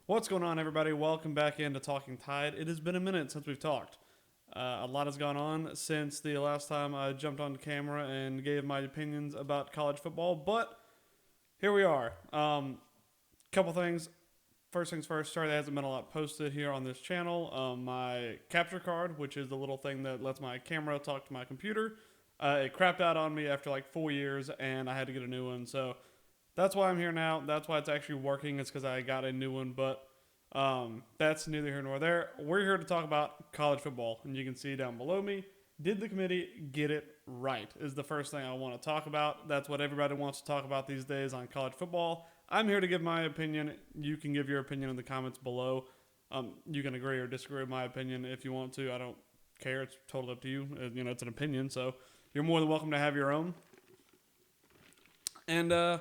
What's going on, everybody? Welcome back into Talking Tide. It has been a minute since we've talked. A lot has gone on since the last time I jumped on camera and gave my opinions about college football, but here we are. Couple things. First things first, sorry there hasn't been a lot posted here on this channel. My capture card, which is the little thing that lets my camera talk to my computer, it crapped out on me after like 4 years, and I had to get a new one. So that's why I'm here now. That's why it's actually working. It's because I got a new one, but that's neither here nor there. We're here to talk about college football, and you can see down below me. Did the committee get it right? Is the first thing I want to talk about. That's what everybody wants to talk about these days on college football. I'm here to give my opinion. You can give your opinion in the comments below. You can agree or disagree with my opinion if you want to. I don't care. It's totally up to you. It's an opinion, so you're more than welcome to have your own. And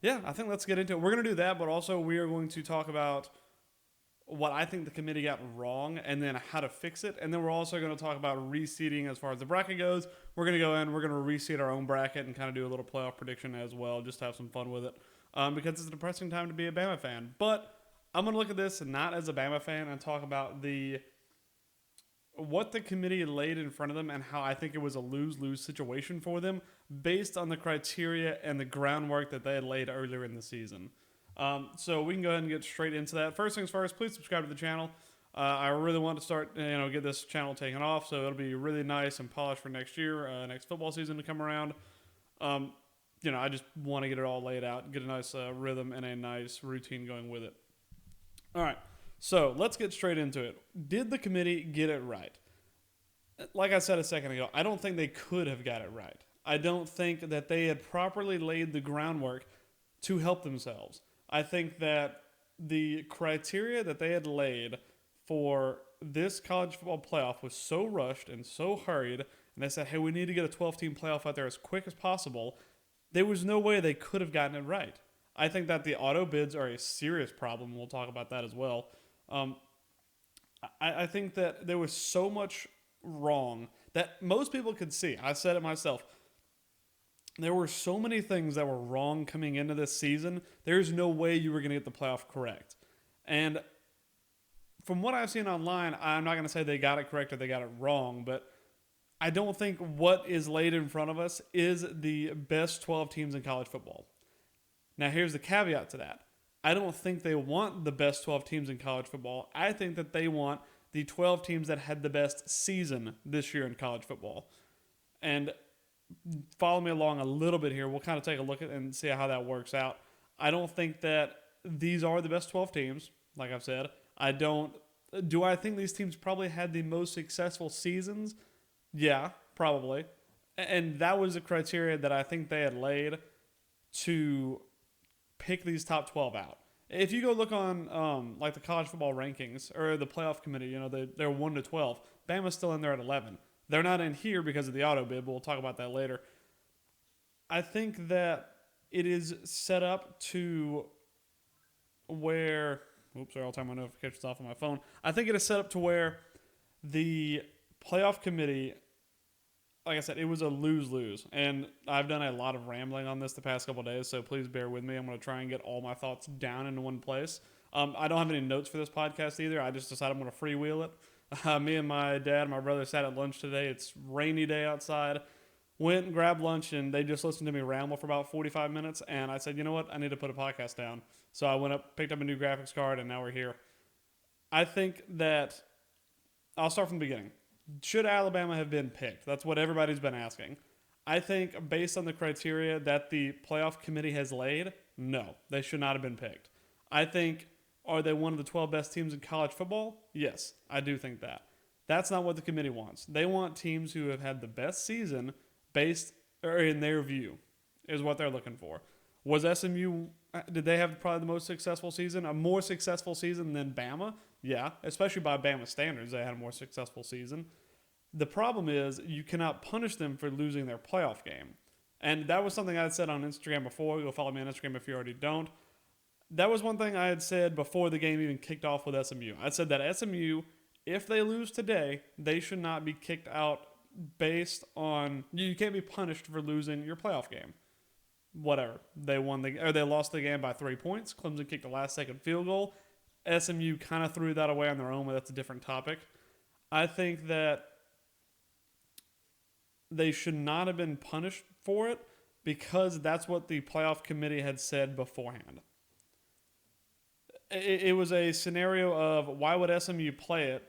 yeah, I think let's get into it. We're going to do that, but also we are going to talk about what I think the committee got wrong and then how to fix it. And then we're also going to talk about reseeding as far as the bracket goes. We're going to go in, we're going to reseed our own bracket and kind of do a little playoff prediction as well, just to have some fun with it. Because it's a depressing time to be a Bama fan. But I'm going to look at this not as a Bama fan and talk about what the committee laid in front of them and how I think it was a lose-lose situation for them based on the criteria and the groundwork that they had laid earlier in the season. So we can go ahead and get straight into that. First things first, please subscribe to the channel. I really want to start, get this channel taken off, so it'll be really nice and polished for next year, next football season to come around. I just want to get it all laid out, get a nice rhythm and a nice routine going with it. All right, so let's get straight into it. Did the committee get it right? Like I said a second ago, I don't think they could have got it right. I don't think that they had properly laid the groundwork to help themselves. I think that the criteria that they had laid for this college football playoff was so rushed and so hurried, and they said, hey, we need to get a 12-team playoff out there as quick as possible. There was no way they could have gotten it right. I think that the auto bids are a serious problem. We'll talk about that as well. I think that there was so much wrong that most people could see. I said it myself. There were so many things that were wrong coming into this season. There's no way you were going to get the playoff correct. And from what I've seen online, I'm not going to say they got it correct or they got it wrong, but I don't think what is laid in front of us is the best 12 teams in college football. Now, here's the caveat to that. I don't think they want the best 12 teams in college football. I think that they want the 12 teams that had the best season this year in college football. And follow me along a little bit here. We'll kind of take a look at and see how that works out. I don't think that these are the best 12 teams, like I've said. Do I think these teams probably had the most successful seasons? Yeah, probably. And that was the criteria that I think they had laid to pick these top 12 out. If you go look on like the college football rankings or the playoff committee, they're 1 to 12. Bama's still in there at 11. They're not in here because of the auto bid, but we'll talk about that later. I think that it is set up to where... Oops, sorry, I'll turn my notifications off on my phone. I think it is set up to where the playoff committee, like I said, it was a lose-lose. And I've done a lot of rambling on this the past couple of days, so please bear with me. I'm going to try and get all my thoughts down into one place. I don't have any notes for this podcast either. I just decided I'm going to freewheel it. Me and my dad and my brother sat at lunch today. It's a rainy day outside. Went and grabbed lunch, and they just listened to me ramble for about 45 minutes. And I said, you know what? I need to put a podcast down. So I went up, picked up a new graphics card, and now we're here. I think that I'll start from the beginning. Should Alabama have been picked? That's what everybody's been asking. I think based on the criteria that the playoff committee has laid, no, they should not have been picked. I think, are they one of the 12 best teams in college football? Yes, I do think that. That's not what the committee wants. They want teams who have had the best season based, or in their view, is what they're looking for. Was SMU, did they have probably the most successful season? A more successful season than Bama? Yeah, especially by Bama standards, they had a more successful season. The problem is you cannot punish them for losing their playoff game. And that was something I had said on Instagram before. Go follow me on Instagram if you already don't. That was one thing I had said before the game even kicked off with SMU. I said that SMU, if they lose today, they should not be kicked out based on... You can't be punished for losing your playoff game. Whatever. They lost the game by 3 points. Clemson kicked a last-second field goal. SMU kind of threw that away on their own, but that's a different topic. I think that they should not have been punished for it because that's what the playoff committee had said beforehand. It was a scenario of why would SMU play it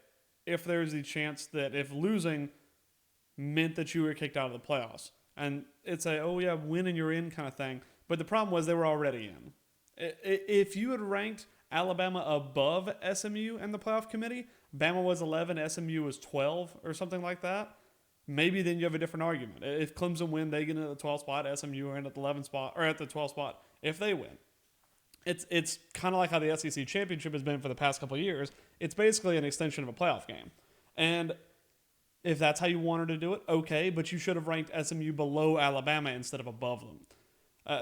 if there's the chance that if losing meant that you were kicked out of the playoffs. And it's a, oh yeah, win and you're in kind of thing. But the problem was they were already in. If you had ranked Alabama above SMU and the playoff committee, Bama was 11, SMU was 12 or something like that, maybe then you have a different argument. If Clemson win, they get into the 12th spot, SMU are in at the 11th spot or at the 12th spot if they win. It's kind of like how the SEC championship has been for the past couple of years. It's basically an extension of a playoff game. And if that's how you wanted to do it, okay, but you should have ranked SMU below Alabama instead of above them.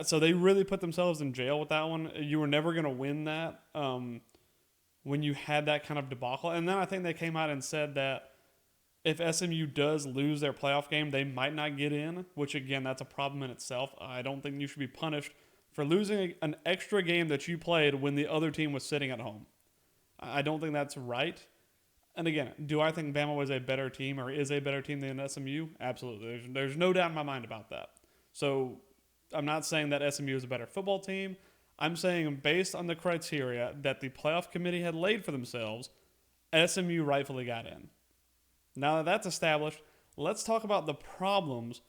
So they really put themselves in jail with that one. You were never going to win that when you had that kind of debacle. And then I think they came out and said that if SMU does lose their playoff game, they might not get in, which, again, that's a problem in itself. I don't think you should be punished for losing an extra game that you played when the other team was sitting at home. I don't think that's right. And again, do I think Bama was a better team or is a better team than SMU? Absolutely. There's no doubt in my mind about that. So I'm not saying that SMU is a better football team. I'm saying based on the criteria that the playoff committee had laid for themselves, SMU rightfully got in. Now that that's established, let's talk about the problems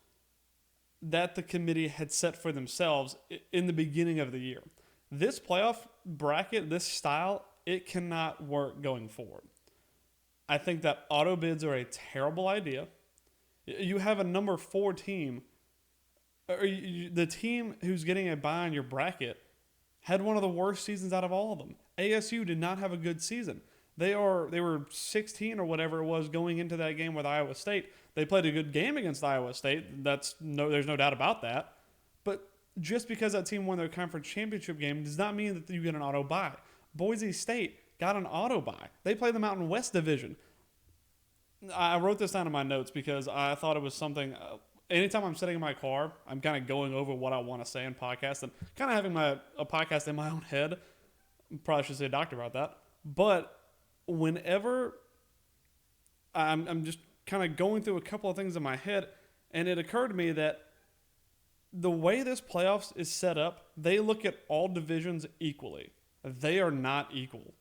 that the committee had set for themselves in the beginning of the year. This playoff bracket, this style, it cannot work going forward. I think that auto bids are a terrible idea. You have a number 4 team, or the team who's getting a bye in your bracket had one of the worst seasons out of all of them. ASU did not have a good season. They were 16 or whatever it was going into that game with Iowa State. They played a good game against Iowa State. There's no doubt about that. But just because that team won their conference championship game does not mean that you get an auto bye. Boise State got an auto bye. They play the Mountain West Division. I wrote this down in my notes because I thought it was something. Anytime I'm sitting in my car, I'm kind of going over what I want to say in podcasts and kind of having a podcast in my own head. Probably should see a doctor about that. But whenever I'm just kind of going through a couple of things in my head, and it occurred to me that the way this playoffs is set up, they look at all divisions equally. They are not equal.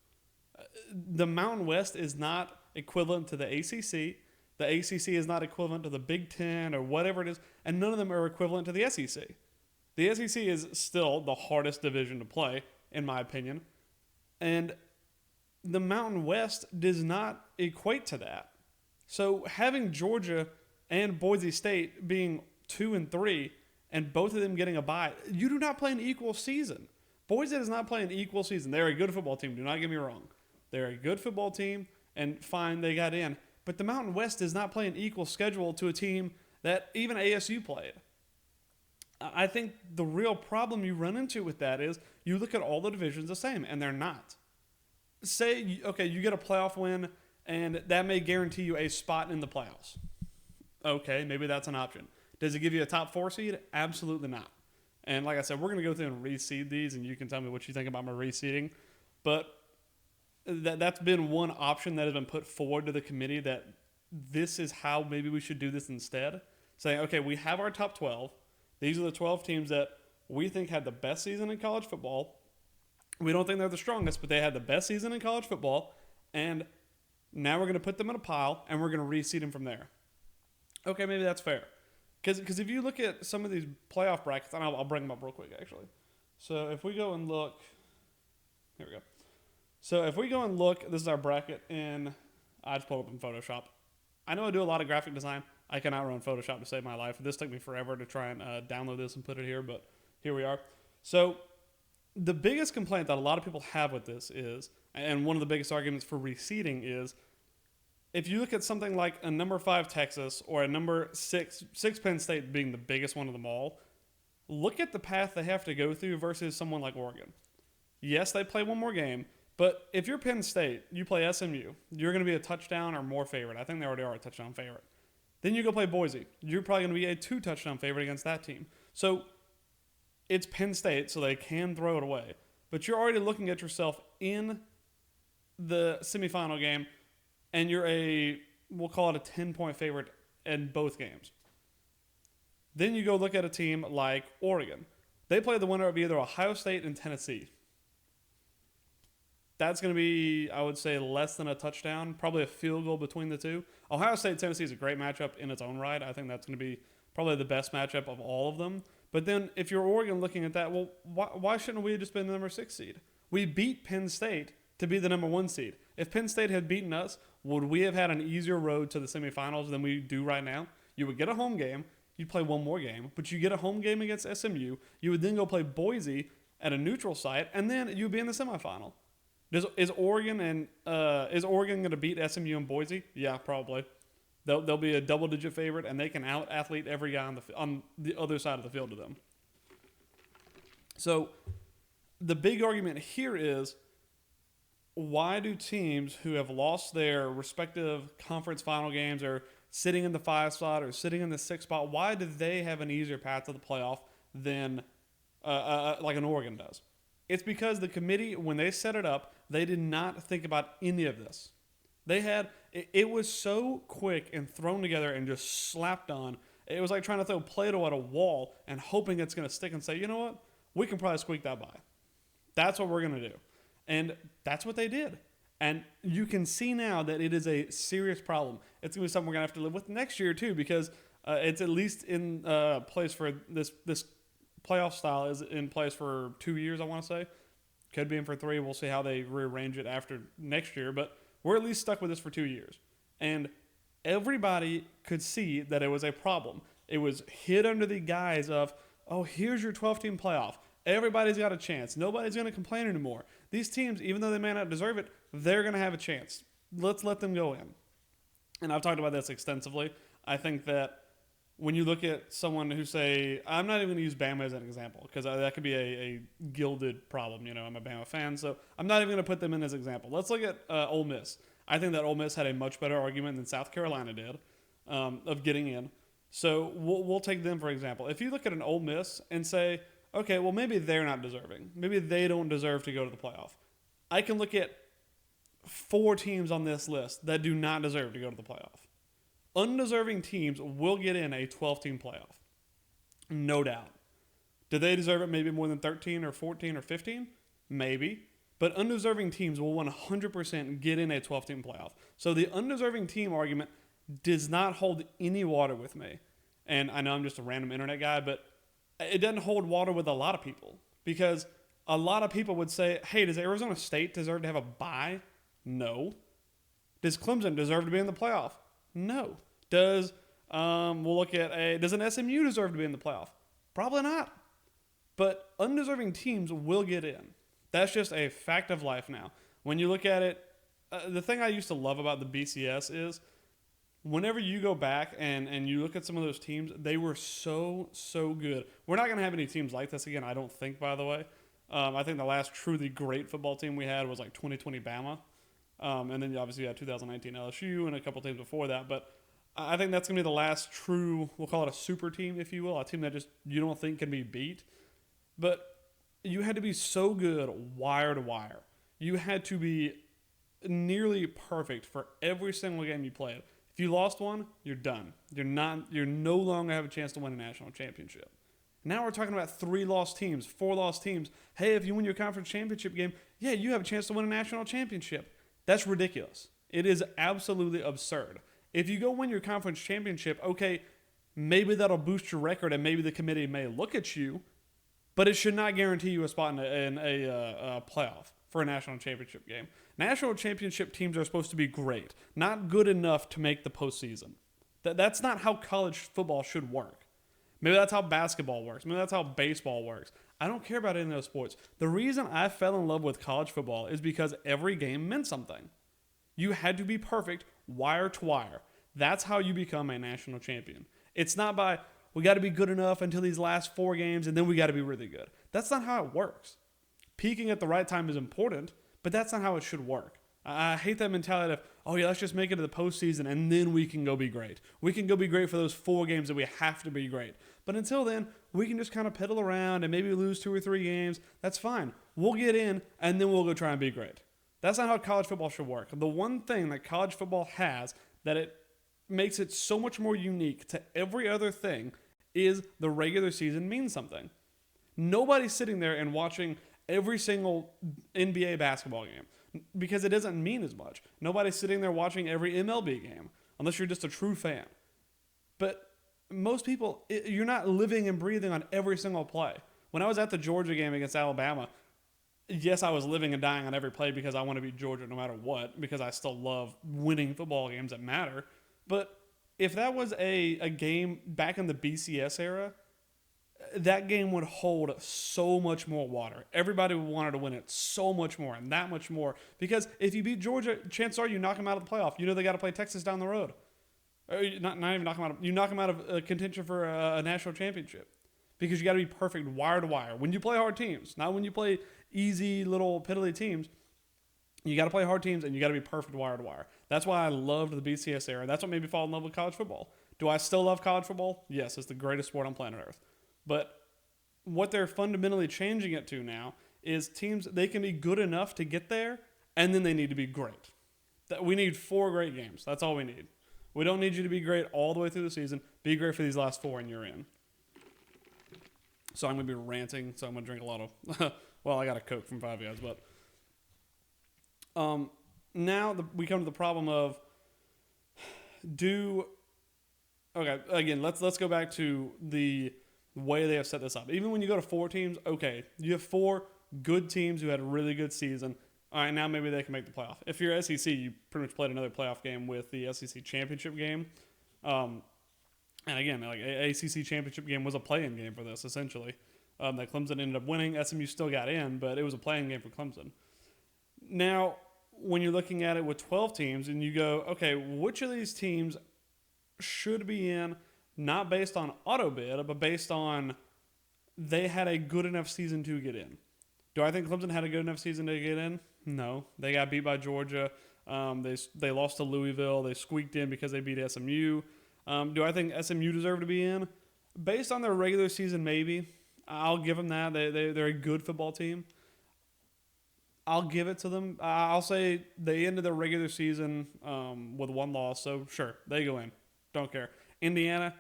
The Mountain West is not equivalent to the ACC. The ACC is not equivalent to the Big Ten or whatever it is, and none of them are equivalent to the SEC. The SEC is still the hardest division to play, in my opinion, and the Mountain West does not equate to that. So having Georgia and Boise State being 2 and 3 and both of them getting a bye, you do not play an equal season. Boise does not play an equal season. They're a good football team. Do not get me wrong. They're a good football team, and fine, they got in. But the Mountain West does not play an equal schedule to a team that even ASU played. I think the real problem you run into with that is you look at all the divisions the same, and they're not. Say, okay, you get a playoff win, and that may guarantee you a spot in the playoffs. Okay, maybe that's an option. Does it give you a top 4 seed? Absolutely not. And like I said, we're going to go through and reseed these, and you can tell me what you think about my reseeding. But that's been one option that has been put forward to the committee, that this is how maybe we should do this instead. Saying, okay, we have our top 12. These are the 12 teams that we think had the best season in college football. We don't think they're the strongest, but they had the best season in college football. And now we're going to put them in a pile, and we're going to reseed them from there. Okay, maybe that's fair. Because if you look at some of these playoff brackets, and I'll bring them up real quick, actually. So if we go and look, here we go. So if we go and look, this is our bracket in, I just pulled up in Photoshop. I know I do a lot of graphic design. I cannot run Photoshop to save my life. This took me forever to try and download this and put it here, but here we are. So the biggest complaint that a lot of people have with this is, and one of the biggest arguments for reseeding is, if you look at something like a number 5 Texas or a number 6 Penn State being the biggest one of them all, look at the path they have to go through versus someone like Oregon. Yes, they play one more game, but if you're Penn State, you play SMU, you're going to be a touchdown or more favorite. I think they already are a touchdown favorite. Then you go play Boise. You're probably going to be a 2-touchdown favorite against that team. So it's Penn State, so they can throw it away. But you're already looking at yourself in the semifinal game and you're we'll call it a 10-point favorite in both games. Then you go look at a team like Oregon. They play the winner of either Ohio State and Tennessee. That's going to be, I would say, less than a touchdown, probably a field goal between the two. Ohio State-Tennessee is a great matchup in its own right. I think that's going to be probably the best matchup of all of them. But then if you're Oregon looking at that, well, why shouldn't we have just been the number 6 seed? We beat Penn State to be the number 1 seed. If Penn State had beaten us, would we have had an easier road to the semifinals than we do right now? You would get a home game. You'd play one more game. But you get a home game against SMU. You would then go play Boise at a neutral site, and then you'd be in the semifinal. Is Oregon going to beat SMU and Boise? Yeah, probably. They'll be a double-digit favorite, and they can out-athlete every guy on the other side of the field to them. So the big argument here is, why do teams who have lost their respective conference final games or sitting in the 5 spot or sitting in the 6 spot, why do they have an easier path to the playoff than like an Oregon does? It's because the committee, when they set it up, they did not think about any of this. It was so quick and thrown together and just slapped on. It was like trying to throw Play-Doh at a wall and hoping it's going to stick and say, you know what? We can probably squeak that by. That's what we're going to do. And that's what they did. And you can see now that it is a serious problem. It's going to be something we're going to have to live with next year too, because it's at least in place for this playoff style is in place for 2 years, I want to say. Could be in for 3. We'll see how they rearrange it after next year. But we're at least stuck with this for 2 years. And everybody could see that it was a problem. It was hid under the guise of, oh, here's your 12-team playoff. Everybody's got a chance. Nobody's going to complain anymore. These teams, even though they may not deserve it, they're going to have a chance. Let's let them go in. And I've talked about this extensively. I think that when you look at someone who say, I'm not even going to use Bama as an example, because that could be a gilded problem. You know, I'm a Bama fan, so I'm not even going to put them in as an example. Let's look at Ole Miss. I think that Ole Miss had a much better argument than South Carolina did of getting in. So we'll take them for example. If you look at an Ole Miss and say, okay, well, maybe they're not deserving. Maybe they don't deserve to go to the playoff. I can look at 4 teams on this list that do not deserve to go to the playoff. Undeserving teams will get in a 12-team playoff. No doubt. Do they deserve it maybe more than 13 or 14 or 15? Maybe. But undeserving teams will 100% get in a 12-team playoff. So the undeserving team argument does not hold any water with me. And I know I'm just a random internet guy, but it doesn't hold water with a lot of people. Because a lot of people would say, hey, does Arizona State deserve to have a bye? No. Does Clemson deserve to be in the playoff? No. Does does an SMU deserve to be in the playoff? Probably not. But undeserving teams will get in. That's just a fact of life now. When you look at it, the thing I used to love about the BCS is whenever you go back and you look at some of those teams, they were so good. We're not going to have any teams like this again, I don't think, by the way. I think the last truly great football team we had was like 2020 Bama. And then obviously you had 2019 LSU and a couple teams before that. But I think that's going to be the last true, we'll call it a super team, if you will, a team that just you don't think can be beat. But you had to be so good wire to wire. You had to be nearly perfect for every single game you played. If you lost one, you're done. You're no longer have a chance to win a national championship. Now we're talking about 3 lost teams, 4 lost teams. Hey, if you win your conference championship game, yeah, you have a chance to win a national championship. That's ridiculous. It is absolutely absurd. If you go win your conference championship, okay, maybe that'll boost your record and maybe the committee may look at you, but it should not guarantee you a spot in a playoff for a national championship game. National championship teams are supposed to be great, not good enough to make the postseason. That's not how college football should work. Maybe that's how basketball works. Maybe that's how baseball works. I don't care about any of those sports. The reason I fell in love with college football is because every game meant something. You had to be perfect wire to wire. That's how you become a national champion. It's not by, we got to be good enough until these last 4 games and then we got to be really good. That's not how it works. Peaking at the right time is important, but that's not how it should work. I hate that mentality of, oh yeah, let's just make it to the postseason and then we can go be great. We can go be great for those 4 games that we have to be great. But until then, we can just kind of pedal around and maybe lose 2 or 3 games. That's fine. We'll get in and then we'll go try and be great. That's not how college football should work. The one thing that college football has that it makes it so much more unique to every other thing is the regular season means something. Nobody's sitting there and watching every single NBA basketball game because it doesn't mean as much. Nobody's sitting there watching every MLB game unless you're just a true fan. But most people, you're not living and breathing on every single play. When I was at the Georgia game against Alabama, yes, I was living and dying on every play because I want to beat Georgia no matter what, because I still love winning football games that matter. But if that was a game back in the BCS era, that game would hold so much more water. Everybody wanted to win it so much more and that much more. Because if you beat Georgia, chances are you knock them out of the playoff. You know they got to play Texas down the road. Or not even knock them out. You knock them out of contention for a national championship. Because you got to be perfect wire to wire. When you play hard teams, not when you play easy little piddly teams, you got to play hard teams and you got to be perfect wire to wire. That's why I loved the BCS era. That's what made me fall in love with college football. Do I still love college football? Yes, it's the greatest sport on planet Earth. But what they're fundamentally changing it to now is teams, they can be good enough to get there, and then they need to be great. We need 4 great games. That's all we need. We don't need you to be great all the way through the season. Be great for these last 4 and you're in. So I'm going to be ranting, so I'm going to drink a lot of... well, I got a Coke from Five Guys, but... now we come to the problem of okay, again, let's go back to the way they have set this up. Even when you go to 4 teams, okay, you have 4 good teams who had a really good season. All right, now maybe they can make the playoff. If you're SEC, you pretty much played another playoff game with the SEC championship game. And again, like ACC championship game was a play-in game for this, essentially. That Clemson ended up winning. SMU still got in, but it was a play-in game for Clemson. Now, when you're looking at it with 12 teams and you go, okay, which of these teams should be in, not based on auto bid, but based on they had a good enough season to get in. Do I think Clemson had a good enough season to get in? No. They got beat by Georgia. They lost to Louisville. They squeaked in because they beat SMU. Do I think SMU deserved to be in? Based on their regular season, maybe. I'll give them that. They're a good football team. I'll give it to them. I'll say they ended their regular season with 1 loss, so sure, they go in. Don't care. Indiana,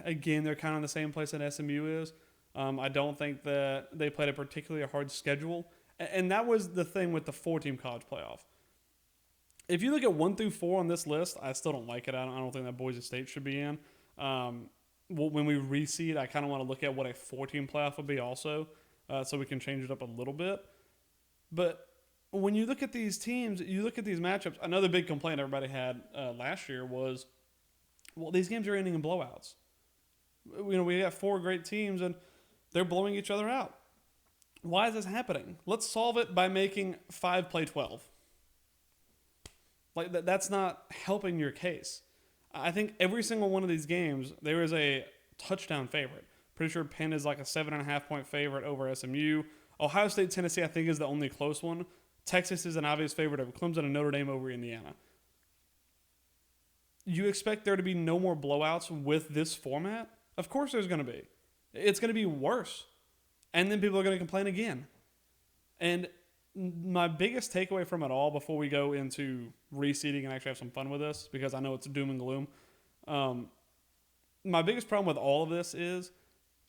again, they're kind of in the same place that SMU is. I don't think that they played a particularly hard schedule. And that was the thing with the 4-team college playoff. If you look at 1 through 4 on this list, I still don't like it. I don't think that Boise State should be in. When we reseed, I kind of want to look at what a 4-team playoff would be also, so we can change it up a little bit. But when you look at these teams, you look at these matchups, another big complaint everybody had last year was, well, these games are ending in blowouts. You know, we got 4 great teams, and they're blowing each other out. Why is this happening? Let's solve it by making 5 play 12. Like, that's not helping your case. I think every single one of these games, there is a touchdown favorite. Pretty sure Penn is like a 7.5-point favorite over SMU. Ohio State, Tennessee, I think, is the only close one. Texas is an obvious favorite over Clemson, and Notre Dame over Indiana. You expect there to be no more blowouts with this format? Of course there's going to be. It's going to be worse. And then people are going to complain again. And my biggest takeaway from it all, before we go into reseeding and actually have some fun with this, because I know it's doom and gloom, my biggest problem with all of this is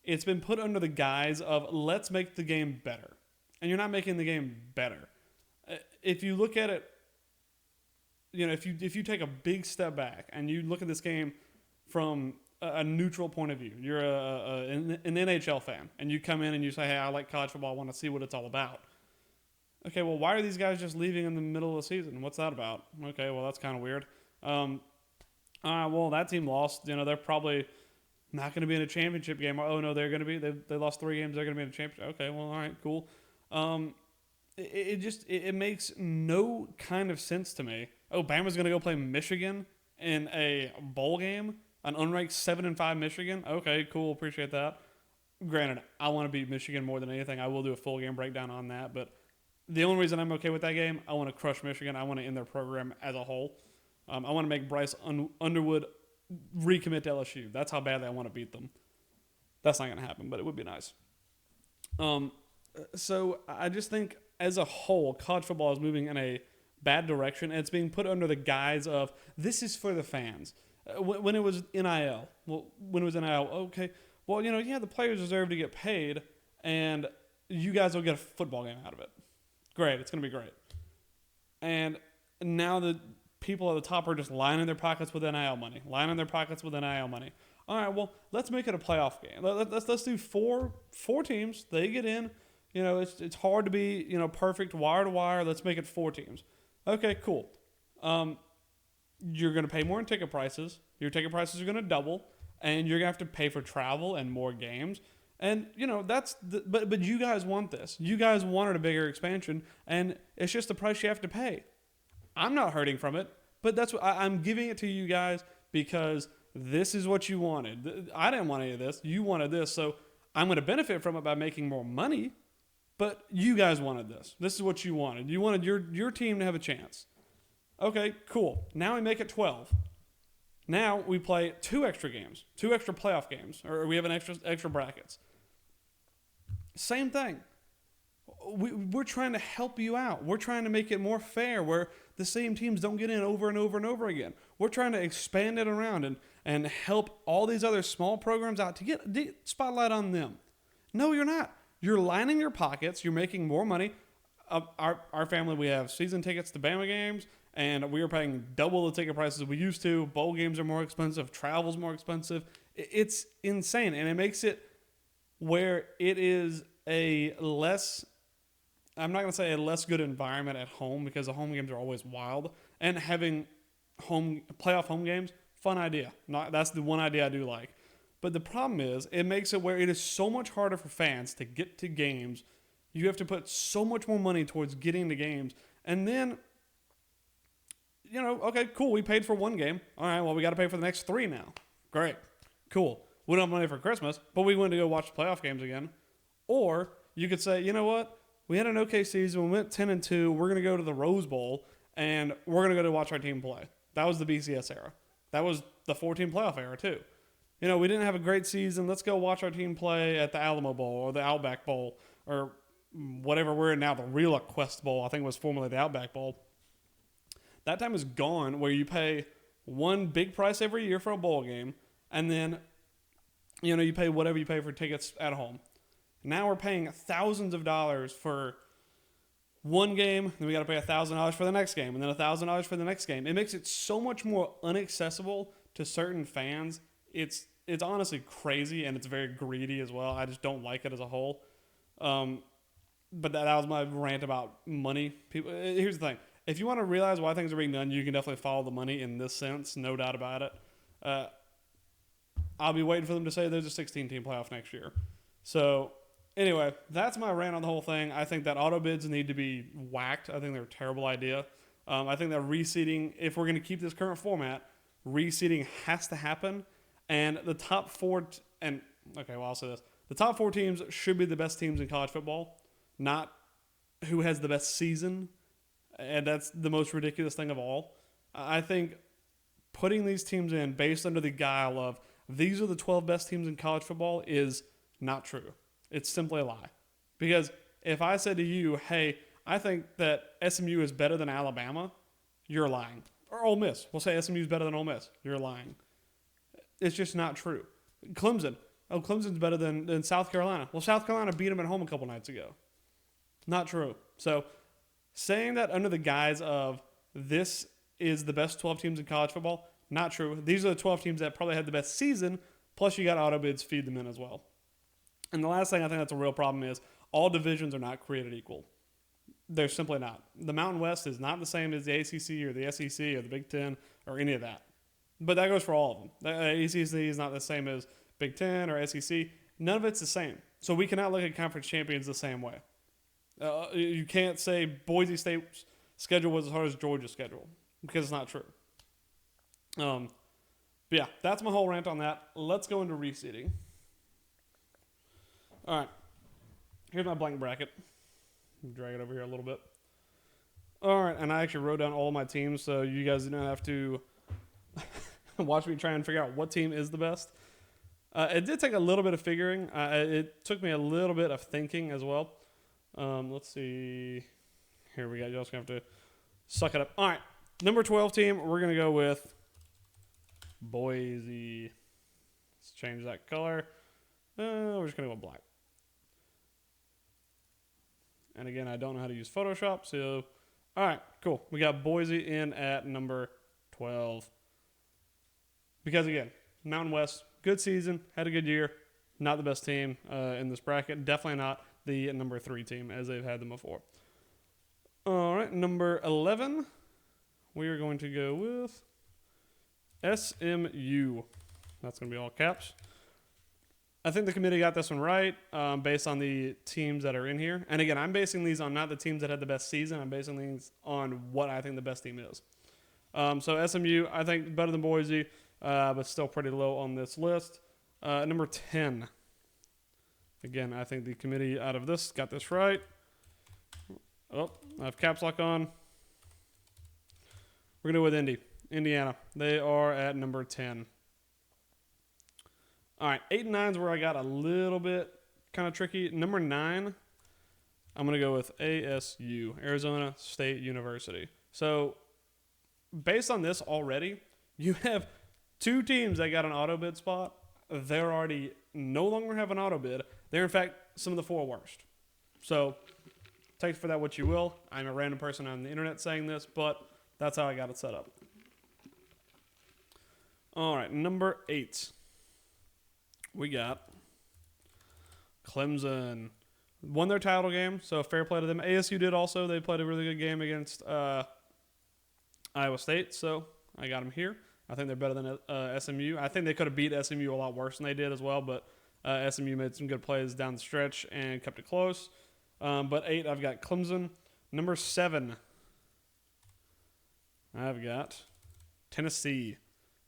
it's been put under the guise of let's make the game better. And you're not making the game better. If you look at it, you know, if you take a big step back and you look at this game from a neutral point of view, you're an NHL fan, and you come in and you say, hey, I like college football, I want to see what it's all about. Okay, well, why are these guys just leaving in the middle of the season? What's that about? Okay, well, that's kind of weird. Well, that team lost. You know, they're probably not going to be in a championship game. Oh, no, they're going to be. They lost 3 games. They're going to be in a championship. Okay, well, all right, cool. It makes no kind of sense to me. Oh, Bama's going to go play Michigan in a bowl game, an unranked 7-5 Michigan. Okay, cool, appreciate that. Granted, I want to beat Michigan more than anything. I will do a full game breakdown on that, but the only reason I'm okay with that game, I want to crush Michigan. I want to end their program as a whole. I want to make Bryce Underwood recommit to LSU. That's how badly I want to beat them. That's not going to happen, but it would be nice. So I just think as a whole, college football is moving in a bad direction, and it's being put under the guise of this is for the fans. When it was NIL, okay, well, yeah, the players deserve to get paid, and you guys will get a football game out of it. Great, it's going to be great. And now the people at the top are just lining their pockets with NIL money. All right, well, let's make it a playoff game. Let's do four teams. They get in. It's hard to be perfect wire to wire. Let's make it 4 teams. Okay, cool. You're going to pay more in ticket prices. Your ticket prices are going to double, and you're going to have to pay for travel and more games. And but you guys want this. You guys wanted a bigger expansion, and it's just the price you have to pay. I'm not hurting from it, but that's what I'm giving it to you guys because this is what you wanted. I didn't want any of this. You wanted this, so I'm going to benefit from it by making more money. But you guys wanted this. This is what you wanted. You wanted your team to have a chance. Okay, cool. Now we make it 12. Now we play 2 extra games, 2 extra playoff games, or we have an extra brackets. Same thing. We're trying to help you out. We're trying to make it more fair where the same teams don't get in over and over and over again. We're trying to expand it around and help all these other small programs out to get the spotlight on them. No, you're not. You're lining your pockets. You're making more money. Our family, we have season tickets to Bama games, and we are paying double the ticket prices we used to. Bowl games are more expensive. Travel's more expensive. It's insane, and it makes it where it is a less, I'm not going to say a less good environment at home because the home games are always wild, and having playoff home games, fun idea. That's the one idea I do like. But the problem is, it makes it where it is so much harder for fans to get to games. You have to put so much more money towards getting to games. And then, okay, cool, we paid for 1 game. All right, well, we got to pay for the next 3 now. Great, cool. We don't have money for Christmas, but we went to go watch the playoff games again. Or you could say, you know what? We had an okay season. We went 10-2. We're going to go to the Rose Bowl, and we're going to go to watch our team play. That was the BCS era. That was the 4-team playoff era, too. We didn't have a great season. Let's go watch our team play at the Alamo Bowl or the Outback Bowl or whatever we're in now, the Real Quest Bowl. I think it was formerly the Outback Bowl. That time is gone where you pay one big price every year for a bowl game, and then, you pay whatever you pay for tickets at home. Now we're paying thousands of dollars for 1 game, then we got to pay $1,000 for the next game, and then $1,000 for the next game. It makes it so much more inaccessible to certain fans. It's honestly crazy, and it's very greedy as well. I just don't like it as a whole. But that was my rant about money. Here's the thing. If you want to realize why things are being done, you can definitely follow the money in this sense, no doubt about it. I'll be waiting for them to say there's a 16-team playoff next year. So, anyway, that's my rant on the whole thing. I think that auto bids need to be whacked. I think they're a terrible idea. I think that reseeding, if we're going to keep this current format, reseeding has to happen. And the top 4, I'll say this. The top 4 teams should be the best teams in college football, not who has the best season. And that's the most ridiculous thing of all. I think putting these teams in based under the guile of these are the 12 best teams in college football is not true. It's simply a lie. Because if I said to you, hey, I think that SMU is better than Alabama, you're lying. Or Ole Miss. We'll say SMU is better than Ole Miss. You're lying. It's just not true. Clemson. Oh, Clemson's better than South Carolina. Well, South Carolina beat them at home a couple nights ago. Not true. So saying that under the guise of this is the best 12 teams in college football, not true. These are the 12 teams that probably had the best season, plus you got auto bids feed them in as well. And the last thing I think that's a real problem is all divisions are not created equal. They're simply not. The Mountain West is not the same as the ACC or the SEC or the Big Ten or any of that. But that goes for all of them. The ACC is not the same as Big Ten or SEC. None of it's the same. So we cannot look at conference champions the same way. You can't say Boise State's schedule was as hard as Georgia's schedule because it's not true. But yeah, that's my whole rant on that. Let's go into reseeding. All right. Here's my blank bracket. Drag it over here a little bit. All right, and I actually wrote down all my teams, so you guys don't have to watch me try and figure out what team is the best. It did take a little bit of figuring. It took me a little bit of thinking as well. Let's see. Here we go. You're just going to have to suck it up. All right. Number 12 team, we're going to go with Boise. Let's change that color. We're just going to go black. And again, I don't know how to use Photoshop, so all right, cool. We got Boise in at number 12. Because again, Mountain West, good season, had a good year. Not the best team in this bracket. Definitely not the number 3 team as they've had them before. All right, number 11, we are going to go with SMU. That's going to be all caps. I think the committee got this one right based on the teams that are in here. And again, I'm basing these on not the teams that had the best season. I'm basing these on what I think the best team is. So SMU, I think better than Boise, but still pretty low on this list. Number 10. Again, I think the committee out of this got this right. Oh, I have caps lock on. We're going to go with Indiana. They are at number 10. All right, 8 and 9 is where I got a little bit kind of tricky. Number 9, I'm going to go with ASU, Arizona State University. So based on this already, you have 2 teams that got an auto bid spot. They're already no longer have an auto bid. They're, in fact, some of the 4 worst. So take for that what you will. I'm a random person on the internet saying this, but that's how I got it set up. All right, number 8. We got Clemson. Won their title game, so fair play to them. ASU did also. They played a really good game against Iowa State, so I got them here. I think they're better than SMU. I think they could have beat SMU a lot worse than they did as well, but SMU made some good plays down the stretch and kept it close. But 8, I've got Clemson. Number 7, I've got Tennessee.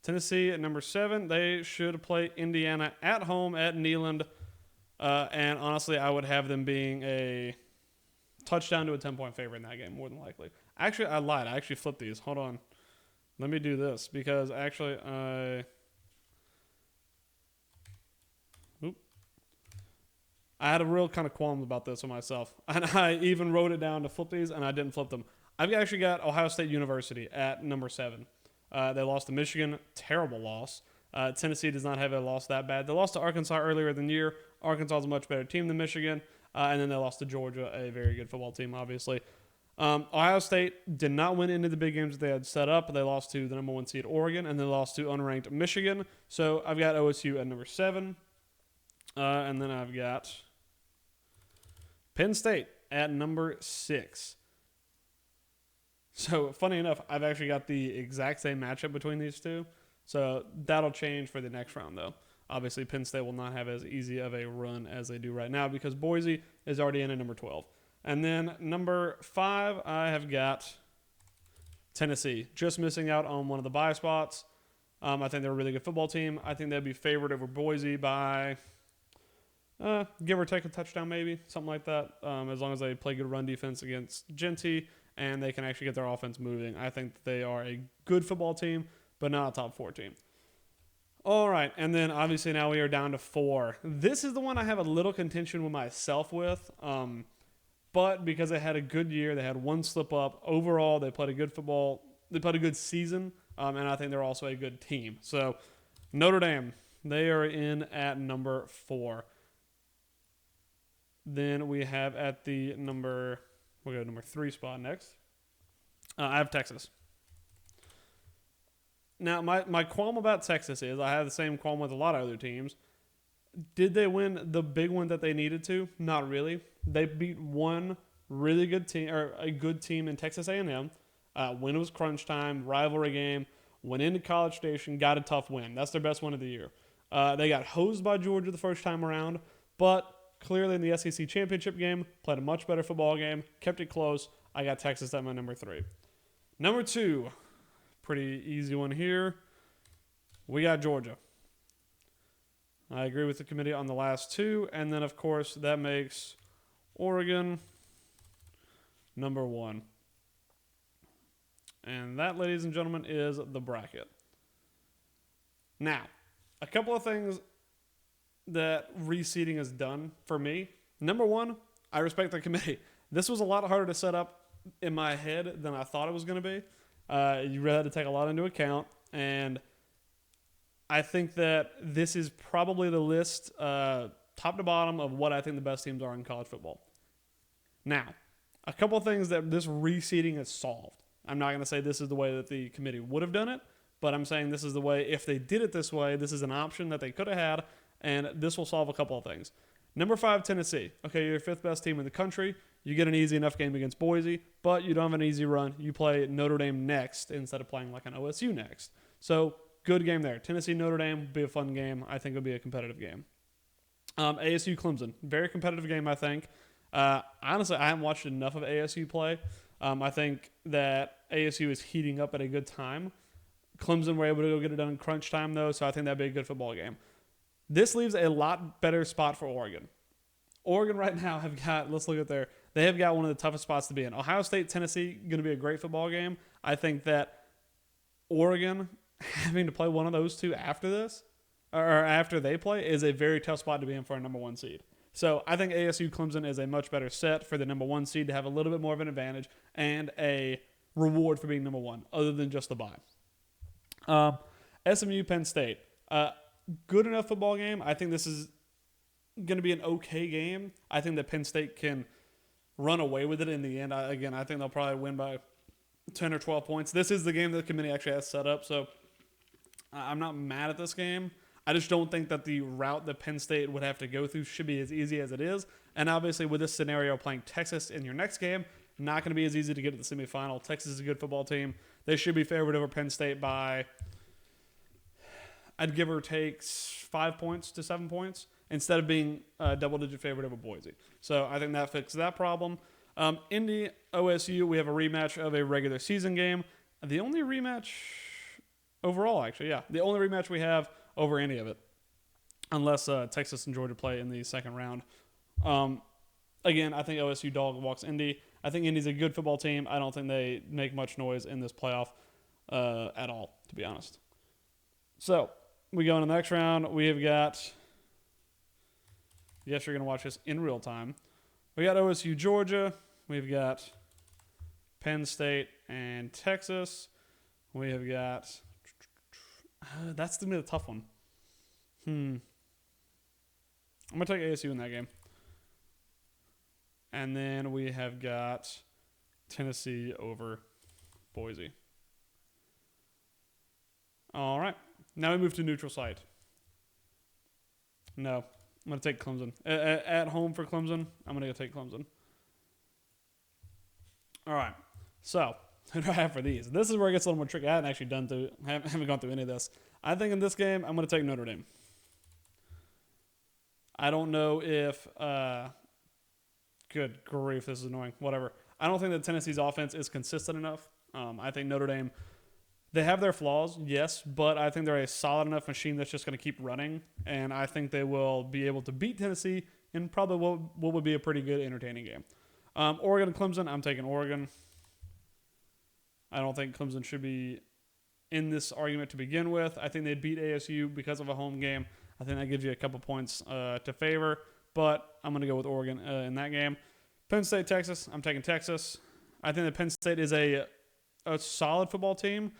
Tennessee at number 7, they should play Indiana at home at Neyland. And honestly, I would have them being a touchdown to a 10-point favorite in that game, more than likely. Actually, I lied. I actually flipped these. Hold on. Let me do this because actually I had a real kind of qualm about this with myself. And I even wrote it down to flip these, and I didn't flip them. I've actually got Ohio State University at number 7. They lost to Michigan. Terrible loss. Tennessee does not have a loss that bad. They lost to Arkansas earlier in the year. Arkansas is a much better team than Michigan. And then they lost to Georgia, a very good football team, obviously. Ohio State did not win any of the big games that they had set up. They lost to the number 1 seed Oregon, and they lost to unranked Michigan. So I've got OSU at number 7. And then I've got Penn State at number 6. So funny enough, I've actually got the exact same matchup between these two. So that'll change for the next round, though. Obviously, Penn State will not have as easy of a run as they do right now because Boise is already in at number 12. And then number 5, I have got Tennessee, just missing out on one of the bye spots. I think they're a really good football team. I think they'd be favored over Boise by give or take a touchdown, maybe, something like that. As long as they play good run defense against Genty and they can actually get their offense moving. I think that they are a good football team, but not a top 4 team. All right, and then obviously now we are down to 4. This is the one I have a little contention with myself with. But because they had a good year, they had one slip up. Overall, they played a good football. They played a good season, and I think they're also a good team. So Notre Dame, they are in at number 4. Then we have at the we'll go number 3 spot next. I have Texas. Now, my qualm about Texas is I have the same qualm with a lot of other teams. Did they win the big one that they needed to? Not really. They beat one really good team, or a good team in Texas A&M. When it was crunch time, rivalry game, went into College Station, got a tough win. That's their best win of the year. They got hosed by Georgia the first time around, but clearly in the SEC championship game, played a much better football game, kept it close. I got Texas at my number 3. Number 2, pretty easy one here. We got Georgia. I agree with the committee on the last 2. And then, of course, that makes Oregon number 1. And that, ladies and gentlemen, is the bracket. Now, a couple of things that reseeding has done for me. Number 1, I respect the committee. This was a lot harder to set up in my head than I thought it was going to be. You really had to take a lot into account, and I think that this is probably the list, top to bottom, of what I think the best teams are in college football. Now, a couple things that this reseeding has solved. I'm not going to say this is the way that the committee would have done it, but I'm saying this is the way, if they did it this way, this is an option that they could have had, and this will solve a couple of things. Number 5, Tennessee. Okay, you're your 5th best team in the country. You get an easy enough game against Boise, but you don't have an easy run. You play Notre Dame next instead of playing like an OSU next. So, good game there. Tennessee-Notre Dame will be a fun game. I think it'll be a competitive game. ASU-Clemson. Very competitive game, I think. Honestly, I haven't watched enough of ASU play. I think that ASU is heating up at a good time. Clemson were able to go get it done in crunch time, though, so I think that'd be a good football game. This leaves a lot better spot for Oregon. Oregon right now have got, let's look at they have got one of the toughest spots to be in. Ohio State, Tennessee, going to be a great football game. I think that Oregon having to play one of those two after this, or after they play, is a very tough spot to be in for a number 1 seed. So I think ASU Clemson is a much better set for the number 1 seed to have a little bit more of an advantage and a reward for being number 1, other than just the bye. SMU Penn State. Good enough football game. I think this is going to be an okay game. I think that Penn State can run away with it in the end. I think they'll probably win by 10 or 12 points. This is the game that the committee actually has set up, so I'm not mad at this game. I just don't think that the route that Penn State would have to go through should be as easy as it is. And obviously with this scenario, playing Texas in your next game, not going to be as easy to get to the semifinal. Texas is a good football team. They should be favored over Penn State by, I'd give or take 5 points to 7 points instead of being a double-digit favorite over Boise. So I think that fixes that problem. Indy, OSU, we have a rematch of a regular season game. The only rematch overall, actually, yeah. The only rematch we have over any of it, unless Texas and Georgia play in the second round. Again, I think OSU dog walks Indy. I think Indy's a good football team. I don't think they make much noise in this playoff at all, to be honest. So, we go in the next round. We have got, yes, you're going to watch this in real time. We got OSU, Georgia. We've got Penn State and Texas. We have got, that's going to be the tough one. I'm going to take ASU in that game. And then we have got Tennessee over Boise. All right. Now we move to neutral site. No, I'm going to take Clemson. At home for Clemson, I'm going to go take Clemson. All right. So, who do I have for these? This is where it gets a little more tricky. I haven't actually haven't gone through any of this. I think in this game, I'm going to take Notre Dame. I don't know if, good grief, this is annoying. Whatever. I don't think that Tennessee's offense is consistent enough. I think Notre Dame, they have their flaws, yes, but I think they're a solid enough machine that's just going to keep running, and I think they will be able to beat Tennessee in probably what would be a pretty good, entertaining game. Oregon and Clemson, I'm taking Oregon. I don't think Clemson should be in this argument to begin with. I think they'd beat ASU because of a home game. I think that gives you a couple points to favor, but I'm going to go with Oregon in that game. Penn State, Texas, I'm taking Texas. I think that Penn State is a solid football team,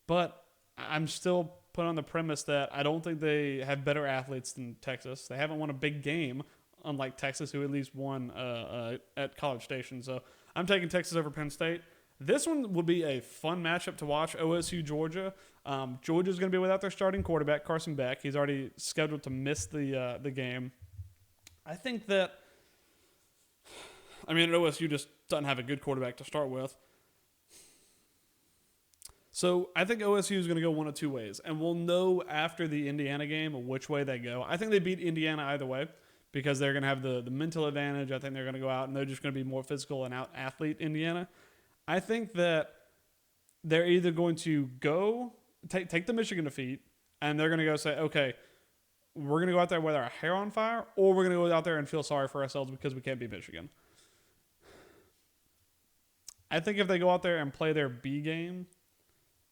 but I'm still put on the premise that I don't think they have better athletes than Texas. They haven't won a big game, unlike Texas, who at least won at College Station. So I'm taking Texas over Penn State. This one will be a fun matchup to watch, OSU, Georgia. Georgia's going to be without their starting quarterback, Carson Beck. He's already scheduled to miss the game. I think that, OSU just doesn't have a good quarterback to start with. So I think OSU is going to go one of two ways, and we'll know after the Indiana game which way they go. I think they beat Indiana either way because they're going to have the mental advantage. I think they're going to go out, and they're just going to be more physical and out-athlete Indiana. I think that they're either going to go take the Michigan defeat, and they're going to go say, okay, we're going to go out there with our hair on fire, or we're going to go out there and feel sorry for ourselves because we can't beat Michigan. I think if they go out there and play their B game,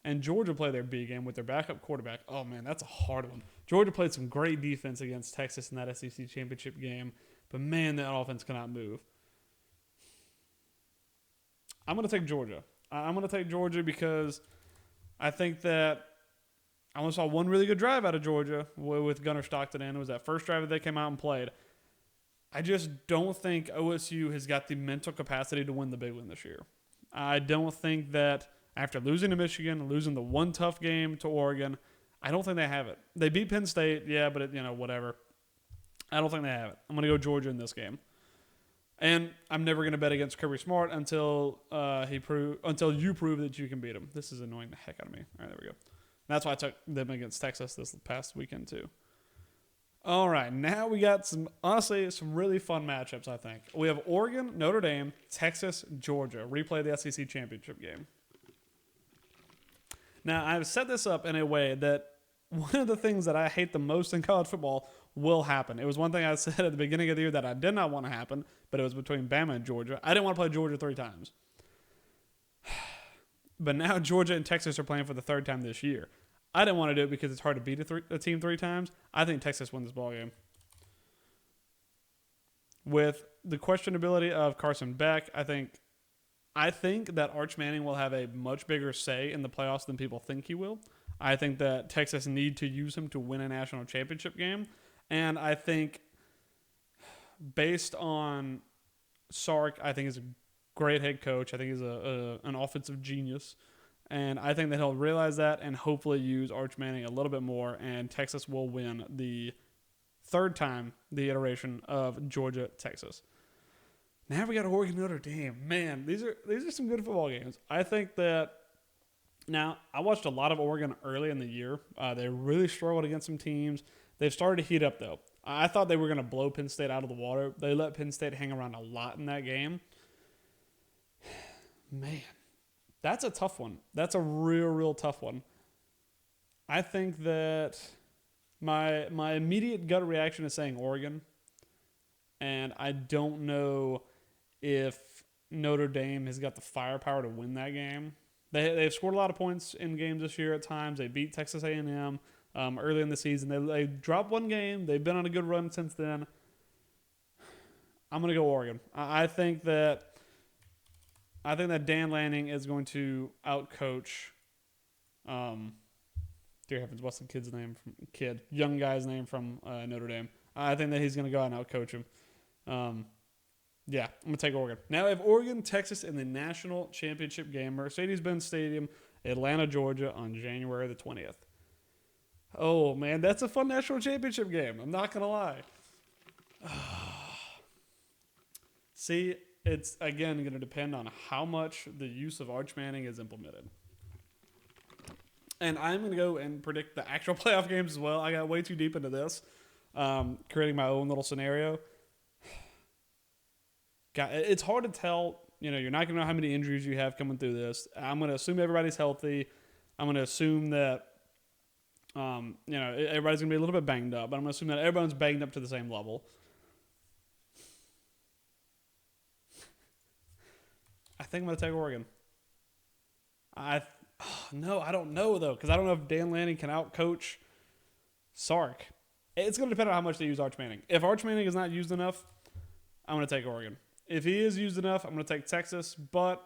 and Georgia play their B game with their backup quarterback, oh man, that's a hard one. Georgia played some great defense against Texas in that SEC championship game, but man, that offense cannot move. I'm going to take Georgia. I'm going to take Georgia because I think that I only saw one really good drive out of Georgia with Gunnar Stockton in. It was that first drive that they came out and played. I just don't think OSU has got the mental capacity to win the Big One this year. I don't think that after losing to Michigan, losing the one tough game to Oregon, I don't think they have it. They beat Penn State, yeah, but whatever. I don't think they have it. I'm going to go Georgia in this game. And I'm never going to bet against Kirby Smart until you prove that you can beat him. This is annoying the heck out of me. All right, there we go. And that's why I took them against Texas this past weekend too. All right, now we got some really fun matchups, I think. We have Oregon, Notre Dame, Texas, Georgia. Replay the SEC championship game. Now, I've set this up in a way that one of the things that I hate the most in college football will happen. It was one thing I said at the beginning of the year that I did not want to happen, but it was between Bama and Georgia. I didn't want to play Georgia 3 times. But now Georgia and Texas are playing for the 3rd time this year. I didn't want to do it because it's hard to beat a team 3 times. I think Texas wins this ballgame. With the questionability of Carson Beck, I think that Arch Manning will have a much bigger say in the playoffs than people think he will. I think that Texas need to use him to win a national championship game. And I think based on Sark, I think he's a great head coach. I think he's an offensive genius. And I think that he'll realize that and hopefully use Arch Manning a little bit more. And Texas will win the 3rd time, the iteration of Georgia-Texas. Now we got Oregon Notre Dame. Man, these are some good football games. I think that now I watched a lot of Oregon early in the year. They really struggled against some teams. They've started to heat up though. I thought they were going to blow Penn State out of the water. They let Penn State hang around a lot in that game. Man, that's a tough one. That's a real tough one. I think that my immediate gut reaction is saying Oregon. And I don't know if Notre Dame has got the firepower to win that game. They've scored a lot of points in games this year at times. They beat Texas A&M early in the season. They dropped one game. They've been on a good run since then. I'm going to go Oregon. I think that Dan Lanning is going to outcoach. Dear heavens, what's the kid's name? Young guy's name from Notre Dame. I think that he's going to go out and outcoach him. Yeah, I'm going to take Oregon. Now I have Oregon, Texas in the national championship game, Mercedes-Benz Stadium, Atlanta, Georgia, on January the 20th. Oh, man, that's a fun national championship game. I'm not going to lie. See, it's, again, going to depend on how much the use of Arch Manning is implemented. And I'm going to go and predict the actual playoff games as well. I got way too deep into this, creating my own little scenario. God, it's hard to tell. You're not going to know how many injuries you have coming through this. I'm going to assume everybody's healthy. I'm going to assume that, everybody's going to be a little bit banged up. But I'm going to assume that everyone's banged up to the same level. I think I'm going to take Oregon. No, I don't know, though, because I don't know if Dan Lanning can outcoach Sark. It's going to depend on how much they use Arch Manning. If Arch Manning is not used enough, I'm going to take Oregon. If he is used enough, I'm going to take Texas. But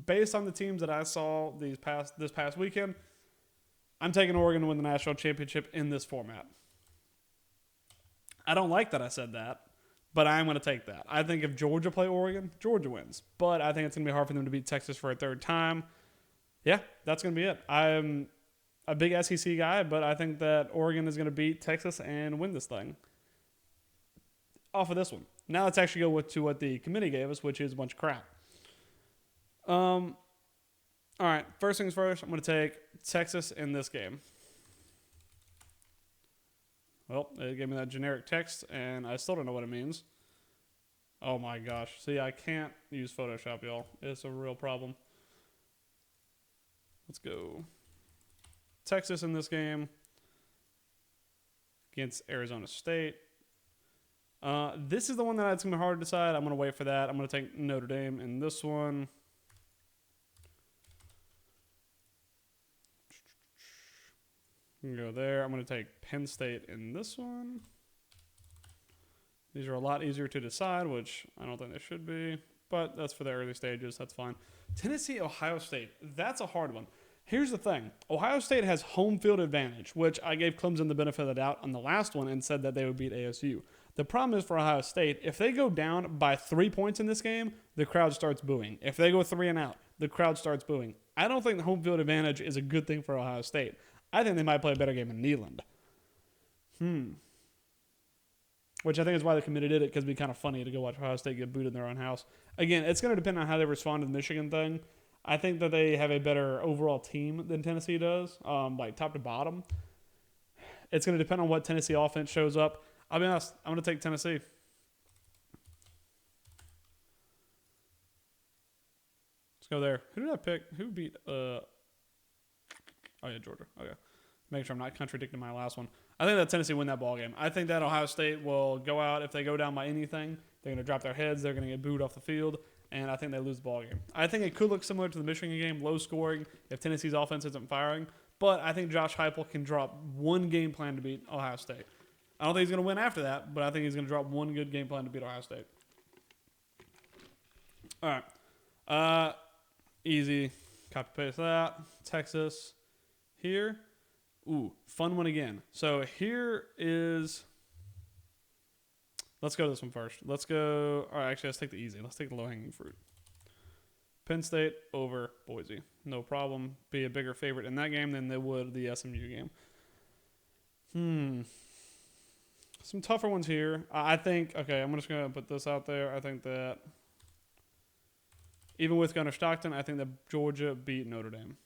based on the teams that I saw this past weekend, I'm taking Oregon to win the national championship in this format. I don't like that I said that, but I'm going to take that. I think if Georgia play Oregon, Georgia wins. But I think it's going to be hard for them to beat Texas for a 3rd time. Yeah, that's going to be it. I'm a big SEC guy, but I think that Oregon is going to beat Texas and win this thing. Off of this one. Now let's actually go to what the committee gave us, which is a bunch of crap. All right, first things first, I'm going to take Texas in this game. Well, they gave me that generic text, and I still don't know what it means. Oh my gosh. See, I can't use Photoshop, y'all. It's a real problem. Let's go. Texas in this game against Arizona State. This is the one that's going to be hard to decide. I'm going to wait for that. I'm going to take Notre Dame in this one. Go there. I'm going to take Penn State in this one. These are a lot easier to decide, which I don't think they should be. but that's for the early stages. That's fine. Tennessee, Ohio State. That's a hard one. Here's the thing. Ohio State has home field advantage, which I gave Clemson the benefit of the doubt on the last one and said that they would beat ASU. The problem is for Ohio State, if they go down by 3 points in this game, the crowd starts booing. If they go 3 and out, the crowd starts booing. I don't think the home field advantage is a good thing for Ohio State. I think they might play a better game in Neyland. Which I think is why the committee did it, because it'd be kind of funny to go watch Ohio State get booed in their own house. Again, it's going to depend on how they respond to the Michigan thing. I think that they have a better overall team than Tennessee does, like top to bottom. It's going to depend on what Tennessee offense shows up. I'll be honest, I'm going to take Tennessee. Let's go there. Who did I pick? Who beat? Oh, yeah, Georgia. Okay. Make sure I'm not contradicting my last one. I think that Tennessee win that ball game. I think that Ohio State will go out. If they go down by anything, they're going to drop their heads. They're going to get booed off the field, and I think they lose the ball game. I think it could look similar to the Michigan game, low scoring, if Tennessee's offense isn't firing. But I think Josh Heupel can drop one game plan to beat Ohio State. I don't think he's going to win after that, but I think he's going to drop one good game plan to beat Ohio State. All right. Easy. Copy paste that. Texas here. Ooh, fun one again. So here is, let's go to this one first. Let's go, all right, actually, let's take the easy. Let's take the low-hanging fruit. Penn State over Boise. No problem. Be a bigger favorite in that game than they would the SMU game. Some tougher ones here. I think, okay, I'm just going to put this out there. I think that even with Gunnar Stockton, I think that Georgia beat Notre Dame.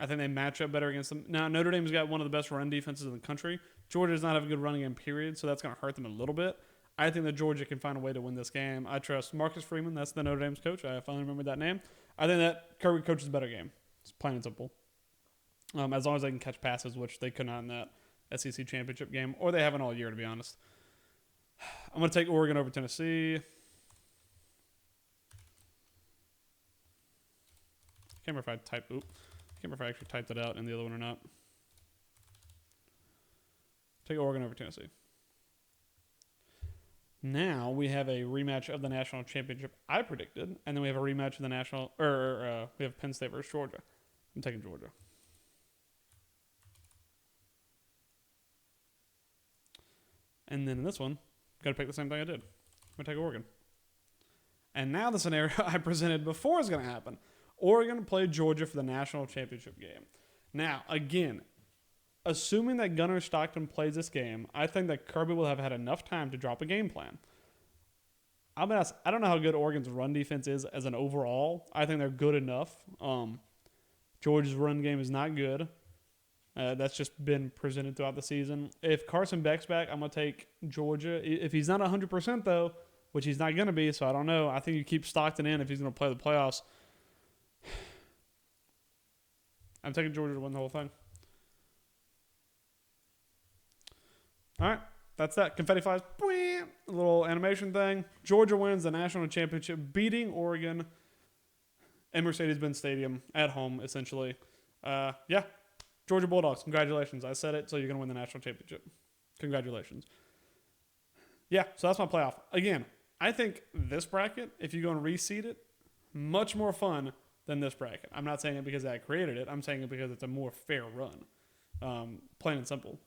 I think they match up better against them. Now, Notre Dame's got one of the best run defenses in the country. Georgia does not have a good running game, period, so that's going to hurt them a little bit. I think that Georgia can find a way to win this game. I trust Marcus Freeman. That's the Notre Dame's coach. I finally remembered that name. I think that Kirby coaches a better game. It's plain and simple. As long as they can catch passes, which they could not in that SEC championship game, or they haven't all year, to be honest. I'm going to take Oregon over Tennessee. I can't remember if I actually typed it out in the other one or not. Take Oregon over Tennessee. Now we have a rematch of the national championship I predicted, and then we have a rematch of the national, we have Penn State versus Georgia. I'm taking Georgia. And then in this one, got to pick the same thing I did. I'm going to take Oregon. And now the scenario I presented before is going to happen. Oregon played Georgia for the national championship game. Now, again, assuming that Gunnar Stockton plays this game, I think that Kirby will have had enough time to drop a game plan. I don't know how good Oregon's run defense is as an overall. I think they're good enough. Georgia's run game is not good. That's just been presented throughout the season. If Carson Beck's back, I'm going to take Georgia. If he's not 100%, though, which he's not going to be, so I don't know. I think you keep Stockton in if he's going to play the playoffs. I'm taking Georgia to win the whole thing. All right, that's that. Confetti flies. A little animation thing. Georgia wins the national championship, beating Oregon in Mercedes-Benz Stadium at home, essentially. Yeah, Georgia Bulldogs. Congratulations. I said it, so you're going to win the national championship. Congratulations. Yeah, so that's my playoff. Again, I think this bracket, if you go and reseed it, much more fun than this bracket. I'm not saying it because I created it. I'm saying it because it's a more fair run. Plain and simple.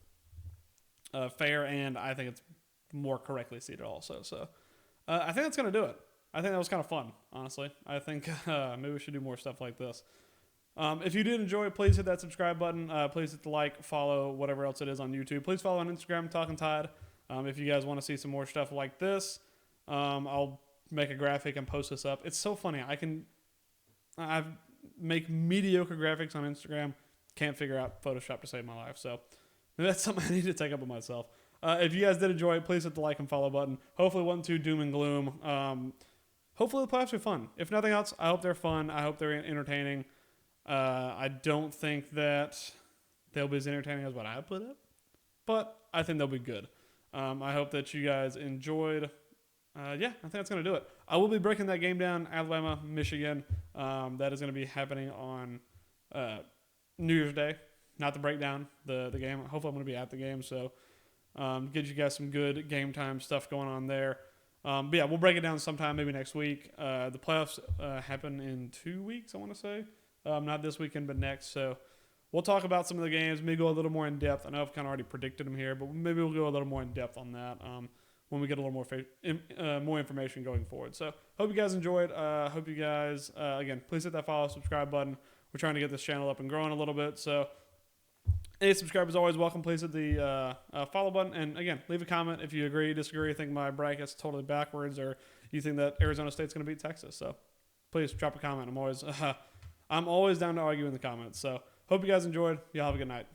Fair, and I think it's more correctly seeded also. So I think that's going to do it. I think that was kind of fun, honestly. I think maybe we should do more stuff like this. If you did enjoy it, please hit that subscribe button. Please hit the like, follow, whatever else it is on YouTube. Please follow on Instagram, Talking Tide. If you guys want to see some more stuff like this, I'll make a graphic and post this up. It's so funny. I make mediocre graphics on Instagram. Can't figure out Photoshop to save my life. So maybe that's something I need to take up with myself. If you guys did enjoy it, please hit the like and follow button. Hopefully it wasn't too doom and gloom. Hopefully the playoffs are fun. If nothing else, I hope they're fun. I hope they're entertaining. I don't think that they'll be as entertaining as what I put up, but I think they'll be good. I hope that you guys enjoyed. I think that's going to do it. I will be breaking that game down, Alabama, Michigan. That is going to be happening on New Year's Day. Not the breakdown, the game. Hopefully I'm going to be at the game, so get you guys some good game time stuff going on there. But yeah, we'll break it down sometime, maybe next week. The playoffs happen in 2 weeks, I want to say. Not this weekend, but next. So we'll talk about some of the games, maybe go a little more in depth. I know I've kind of already predicted them here, but maybe we'll go a little more in depth on that when we get a little more information going forward. So hope you guys enjoyed. Hope you guys, again, please hit that follow, subscribe button. We're trying to get this channel up and growing a little bit. So any subscribers always welcome. Please hit the follow button. And again, leave a comment if you agree, disagree, think my bracket's totally backwards, or you think that Arizona State's going to beat Texas. So please drop a comment. I'm always down to argue in the comments. So hope you guys enjoyed. Y'all have a good night.